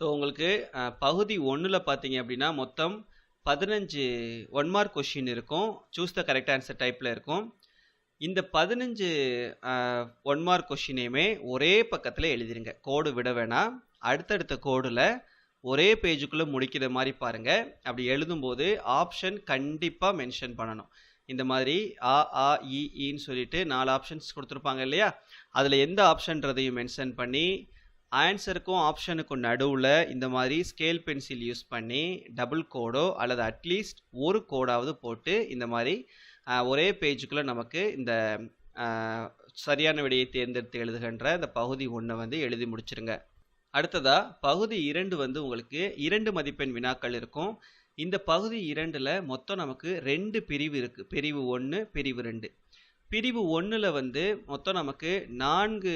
So உங்களுக்கு பகுதி 1ல் பார்த்தீங்க அப்படின்னா மொத்தம் 15 ஒன் மார்க் கொஷின் இருக்கும். சூஸ் த கரெக்ட் ஆன்சர் டைப்பில் இருக்கும். இந்த 15 ஒன் மார்க் கொஷினையுமே ஒரே பக்கத்தில் எழுதிருங்க. கோடு விட வேணாம். அடுத்தடுத்த கோடில் ஒரே பேஜுக்குள்ளே முடிக்கிற மாதிரி பாருங்கள். அப்படி எழுதும்போது ஆப்ஷன் கண்டிப்பாக மென்ஷன் பண்ணணும். இந்த மாதிரி ஆ ஆ இன்னு சொல்லிட்டு 4 ஆப்ஷன்ஸ் கொடுத்துருப்பாங்க இல்லையா, அதில் எந்த ஆப்ஷன்றதையும் மென்ஷன் பண்ணி ஆன்சருக்கும் ஆப்ஷனுக்கும் நடுவில் இந்த மாதிரி ஸ்கேல் பென்சில் யூஸ் பண்ணி டபுள் கோடோ அல்லது அட்லீஸ்ட் ஒரு கோடாவது போட்டு இந்த மாதிரி ஒரே பேஜுக்குள்ளே நமக்கு இந்த சரியான விடையை தேர்ந்தெடுத்து எழுதுகின்ற இந்த பகுதி 1 வந்து எழுதி முடிச்சிருங்க. அடுத்ததா பகுதி 2 வந்து உங்களுக்கு 2 மதிப்பெண் வினாக்கள் இருக்கும். இந்த பகுதி 2ல் மொத்தம் நமக்கு 2 பிரிவு இருக்குது. பிரிவு 1, பிரிவு 2. பிரிவு 1ல் வந்து மொத்தம் நமக்கு 4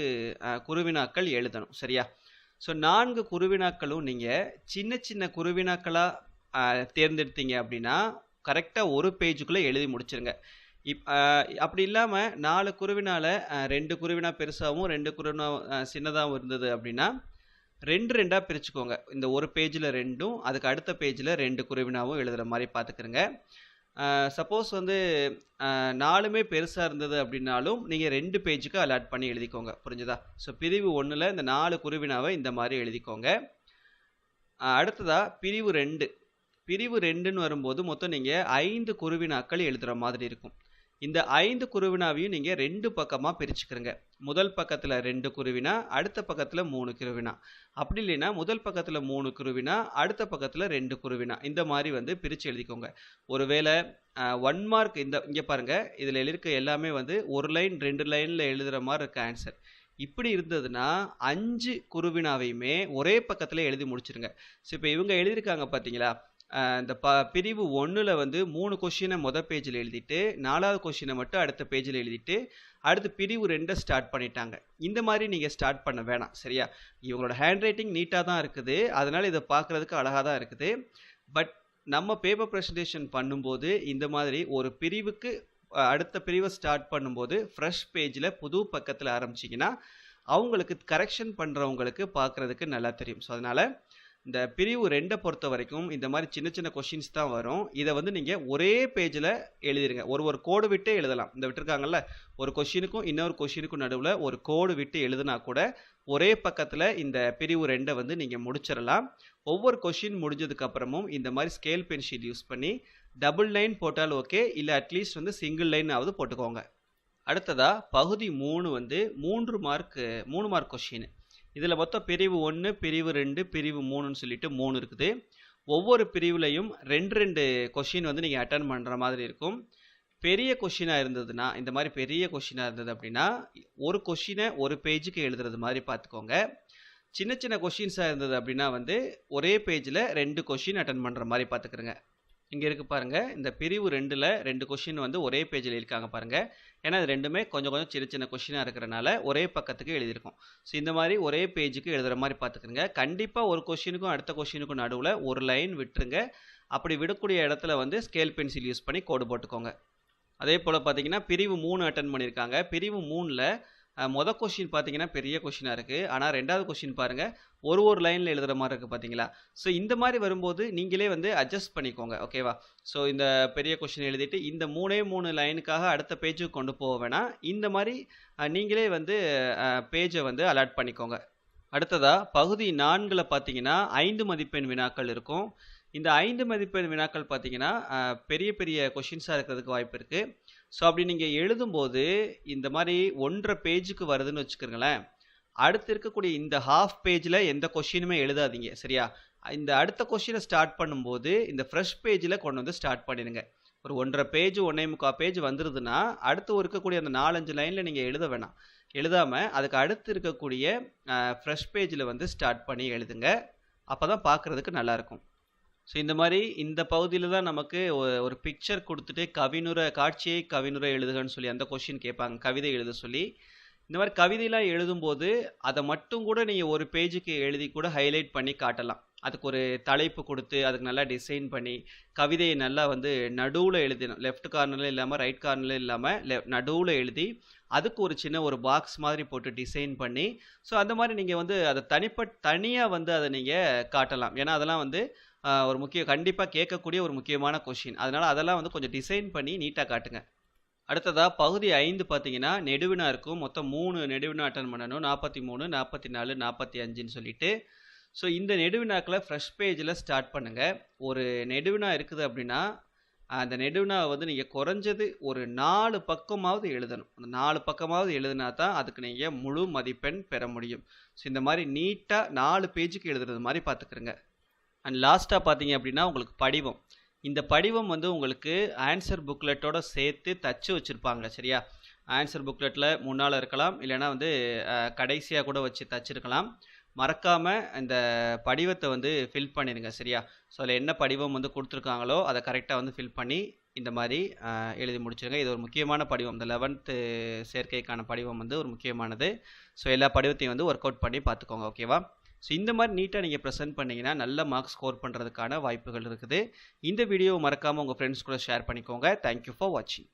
குறுவினாக்கள் எழுதணும். சரியா? ஸோ 4 குறுவினாக்களும் நீங்கள் சின்ன சின்ன குறுவினாக்களாக தேர்ந்தெடுத்தீங்க அப்படின்னா கரெக்டாக ஒரு பேஜுக்குள்ளே எழுதி முடிச்சிருங்க. அப்படி இல்லாமல் 4 குறுவினால 2 குறுவினா பெருசாகவும் 2 குறுவினா சின்னதாகவும் இருந்தது அப்படின்னா 2 பிரிச்சுக்கோங்க. இந்த ஒரு பேஜில் 2ம் அதுக்கு அடுத்த பேஜில் 2 குறுவினாவும் எழுதுகிற மாதிரி பார்த்துக்கிறங்க. சப்போஸ் வந்து 4மே பெருசாக இருந்தது அப்படின்னாலும் நீங்கள் 2 பேஜுக்கு அலாட் பண்ணி எழுதிக்கோங்க. புரிஞ்சுதா? ஸோ பிரிவு 1ல் இந்த 4 குறுவினாவை இந்த மாதிரி எழுதிக்கோங்க. அடுத்ததாக பிரிவு 2. பிரிவு 2ன்னு வரும்போது மொத்தம் நீங்கள் 5 குறுவினாக்கள் எழுதுகிற மாதிரி இருக்கும். இந்த 5 குறுவினாவையும் நீங்கள் 2 பக்கமாக பிரிச்சுக்கிறங்க. முதல் பக்கத்தில் 2 குறுவினா, அடுத்த பக்கத்தில் 3 குறுவினா. அப்படி இல்லைன்னா முதல் பக்கத்தில் 3 குறுவினா, அடுத்த பக்கத்தில் 2 குறுவினா. இந்த மாதிரி வந்து பிரித்து எழுதிக்கோங்க. ஒருவேளை 1 மார்க் இங்கே பாருங்கள், இதில் எழுதியிருக்க எல்லாமே வந்து 1 லைன் 2 லைனில் எழுதுகிற மாதிரி இருக்க ஆன்சர். இப்படி இருந்ததுன்னா 5 குறுவினாவையுமே ஒரே பக்கத்தில் எழுதி முடிச்சிருங்க. ஸோ இப்போ இவங்க எழுதியிருக்காங்க பார்த்தீங்களா, இந்த பிரிவு 1ல் வந்து 3 கொஷினை மொதல் பேஜில் எழுதிட்டு 4வது கொஷினை மட்டும் அடுத்த பேஜில் எழுதிட்டு அடுத்து பிரிவு 2 ஸ்டார்ட் பண்ணிட்டாங்க. இந்த மாதிரி நீங்கள் ஸ்டார்ட் பண்ண வேணாம். சரியா? இவங்களோட ஹேண்ட் ரைட்டிங் நீட்டாக தான் இருக்குது, அதனால் இதை பார்க்குறதுக்கு அழகாக தான் இருக்குது. பட் நம்ம பேப்பர் ப்ரெசன்டேஷன் பண்ணும்போது இந்த மாதிரி ஒரு பிரிவுக்கு அடுத்த பிரிவை ஸ்டார்ட் பண்ணும்போது ஃப்ரெஷ் பேஜில் புது பக்கத்தில் ஆரம்பிச்சிங்கன்னா அவங்களுக்கு கரெக்ஷன் பண்ணுறவங்களுக்கு பார்க்குறதுக்கு நல்லா தெரியும். ஸோ அதனால் இந்த பிரிவு 2 பொறுத்த வரைக்கும் இந்த மாதிரி சின்ன சின்ன கொஷின்ஸ் தான் வரும். இதை வந்து நீங்கள் ஒரே பேஜில் எழுதிருங்க. ஒரு கோடு விட்டு எழுதலாம். இந்த விட்டுருக்காங்கல்ல, ஒரு கொஷினுக்கும் இன்னொரு கொஷினுக்கும் நடுவில் ஒரு கோடு விட்டு எழுதுனா கூட ஒரே பக்கத்தில் இந்த பிரிவு 2 வந்து நீங்கள் முடிச்சிடலாம். ஒவ்வொரு கொஷின் முடிஞ்சதுக்கு அப்புறமும் இந்த மாதிரி ஸ்கேல் பென்சில் யூஸ் பண்ணி டபுள் லைன் போட்டால் ஓகே, இல்லை அட்லீஸ்ட் வந்து சிங்கிள் லைனாவது போட்டுக்கோங்க. அடுத்ததா பகுதி 3 வந்து 3 மார்க் கொஷின். இதில் மொத்தம் பிரிவு 1, பிரிவு 2, பிரிவு 3ன்னு சொல்லிட்டு 3 இருக்குது. ஒவ்வொரு பிரிவுலையும் 2 கொஷின் வந்து நீங்கள் அட்டன் பண்ணுற மாதிரி இருக்கும். பெரிய கொஷினாக இருந்ததுன்னா, இந்த மாதிரி பெரிய கொஷினாக இருந்தது அப்படின்னா ஒரு கொஷினை ஒரு பேஜுக்கு எழுதுறது மாதிரி பார்த்துக்கோங்க. சின்ன சின்ன கொஷின்ஸாக இருந்தது அப்படின்னா வந்து ஒரே பேஜில் 2 கொஷின் அட்டன் பண்ணுற மாதிரி பார்த்துக்கிறங்க. இங்கே இருக்குது பாருங்கள், இந்த பிரிவு 2ல் 2 கொஷின் வந்து ஒரே பேஜில் இருக்காங்க பாருங்கள். ஏன்னா இது ரெண்டுமே கொஞ்சம் சின்ன சின்ன கொஷினாக இருக்கிறனால ஒரே பக்கத்துக்கு எழுதியிருக்கோம். ஸோ இந்த மாதிரி ஒரே பேஜுக்கு எழுதுகிற மாதிரி பார்த்துக்கிறங்க. கண்டிப்பாக ஒரு கொஷினுக்கும் அடுத்த கொஷினுக்கும் நடுவில் ஒரு லைன் விட்டுருங்க. அப்படி விடக்கூடிய இடத்துல வந்து ஸ்கேல் பென்சில் யூஸ் பண்ணி கோடு போட்டுக்கோங்க. அதே போல் பார்த்தீங்கன்னா பிரிவு 3 அட்டன் பண்ணியிருக்காங்க. பிரிவு 3ல் மொதல் கொஷின் பார்த்தீங்கன்னா பெரிய கொஷினாக இருக்குது, ஆனால் 2வது கொஷின் பாருங்கள் ஒரு லைனில் எழுதுகிற மாதிரி இருக்குது பார்த்தீங்களா. ஸோ இந்த மாதிரி வரும்போது நீங்களே வந்து அட்ஜஸ்ட் பண்ணிக்கோங்க. ஓகேவா? ஸோ இந்த பெரிய கொஷின் எழுதிட்டு இந்த 3 லைனுக்காக அடுத்த பேஜுக்கு கொண்டு போக வேணாம். இந்த மாதிரி நீங்களே வந்து பேஜை வந்து அலாட் பண்ணிக்கோங்க. அடுத்ததாக பகுதி 4ல் பார்த்தீங்கன்னா 5 மதிப்பெண் வினாக்கள் இருக்கும். இந்த 5 மதிப்பெண் வினாக்கள் பார்த்தீங்கன்னா பெரிய பெரிய கொஷின்ஸாக இருக்கிறதுக்கு வாய்ப்பு இருக்குது. ஸோ அப்படி நீங்கள் எழுதும்போது இந்த மாதிரி 1.5 பேஜுக்கு வருதுன்னு வச்சுக்கிறீங்களேன், அடுத்து இருக்கக்கூடிய இந்த ஹாஃப் பேஜில் எந்த கொஷினுமே எழுதாதீங்க. சரியா? இந்த அடுத்த கொஷினை ஸ்டார்ட் பண்ணும்போது இந்த ஃப்ரெஷ் பேஜில் கொண்டு வந்து ஸ்டார்ட் பண்ணிடுங்க. ஒரு 1.5 பேஜ் 1.25 பேஜ் வந்துடுதுன்னா அடுத்து இருக்கக்கூடிய அந்த 4-5 லைனில் நீங்கள் எழுத வேணாம். எழுதாமல் அதுக்கு அடுத்து இருக்கக்கூடிய ஃப்ரெஷ் பேஜில் வந்து ஸ்டார்ட் பண்ணி எழுதுங்க. அப்போ தான் பார்க்குறதுக்கு நல்லாயிருக்கும். ஸோ இந்த மாதிரி இந்த பகுதியில் தான் நமக்கு ஒரு பிக்சர் கொடுத்துட்டு காட்சியை கவினுரை எழுதுகன்னு சொல்லி அந்த கொஷின் கேட்பாங்க, கவிதை எழுத சொல்லி. இந்த மாதிரி கவிதையெல்லாம் எழுதும்போது அதை மட்டும் கூட நீங்கள் ஒரு பேஜுக்கு எழுதி கூட ஹைலைட் பண்ணி காட்டலாம். அதுக்கு ஒரு தலைப்பு கொடுத்து அதுக்கு நல்லா டிசைன் பண்ணி கவிதையை நல்லா வந்து நடுவில் எழுதணும். லெஃப்ட் கார்னரில் இல்லாமல் ரைட் கார்னரில் இல்லாமல் நடுவில் எழுதி அதுக்கு ஒரு சின்ன ஒரு பாக்ஸ் மாதிரி போட்டு டிசைன் பண்ணி ஸோ அந்த மாதிரி நீங்கள் வந்து அதை தனியாக வந்து அதை நீங்கள் காட்டலாம். ஏன்னா அதெல்லாம் வந்து ஒரு கண்டிப்பாக கேட்கக்கூடிய ஒரு முக்கியமான கொஷின். அதனால் அதெல்லாம் வந்து கொஞ்சம் டிசைன் பண்ணி நீட்டாக காட்டுங்க. அடுத்ததாக பகுதி 5 பார்த்தீங்கன்னா நெடுவினா இருக்கும். மொத்தம் 3 நெடுவினா அட்டன் பண்ணணும். 43, 44, 45ன்னு சொல்லிட்டு. ஸோ இந்த நெடுவினாக்களை ஃப்ரெஷ் பேஜில் ஸ்டார்ட் பண்ணுங்கள். ஒரு நெடுவினா இருக்குது அப்படின்னா அந்த நெடுவினாவை வந்து நீங்கள் குறைஞ்சது ஒரு 4 பக்கமாவது எழுதணும். அந்த 4 பக்கமாவது எழுதினா தான் அதுக்கு நீங்கள் முழு மதிப்பெண் பெற முடியும். ஸோ இந்த மாதிரி நீட்டாக 4 பேஜுக்கு எழுதுறது மாதிரி பார்த்துக்கிறங்க. அண்ட் லாஸ்ட்டாக பார்த்தீங்க அப்படின்னா உங்களுக்கு படிவம். இந்த படிவம் வந்து உங்களுக்கு ஆன்சர் புக்லெட்டோட சேர்த்து தச்சு வச்சுருப்பாங்க. சரியா? ஆன்சர் புக்லெட்டில் முன்னால் இருக்கலாம், இல்லைனா வந்து கடைசியாக கூட வச்சு தச்சிருக்கலாம். மறக்காமல் இந்த படிவத்தை வந்து ஃபில் பண்ணிடுங்க. சரியா? ஸோ அதில் என்ன படிவம் வந்து கொடுத்துருக்காங்களோ அதை கரெக்டாக வந்து ஃபில் பண்ணி இந்த மாதிரி எழுதி முடிச்சிருங்க. இது ஒரு முக்கியமான படிவம். இந்த 11th சேர்க்கைக்கான படிவம் வந்து ஒரு முக்கியமானது. ஸோ எல்லா படிவத்தையும் வந்து ஒர்க் அவுட் பண்ணி பார்த்துக்கோங்க. ஓகேவா? ஸோ இந்த மாதிரி நீட்டாக நீங்கள் ப்ரெசென்ட் பண்ணிங்கன்னா நல்ல மார்க்ஸ் ஸ்கோர் பண்ணுறதுக்கான வாய்ப்புகள் இருக்குது. இந்த வீடியோவை மறக்காமல் உங்கள் ஃப்ரெண்ட்ஸ் கூட ஷேர் பண்ணிக்கோங்க. தேங்க்யூ ஃபார் வாட்சிங்.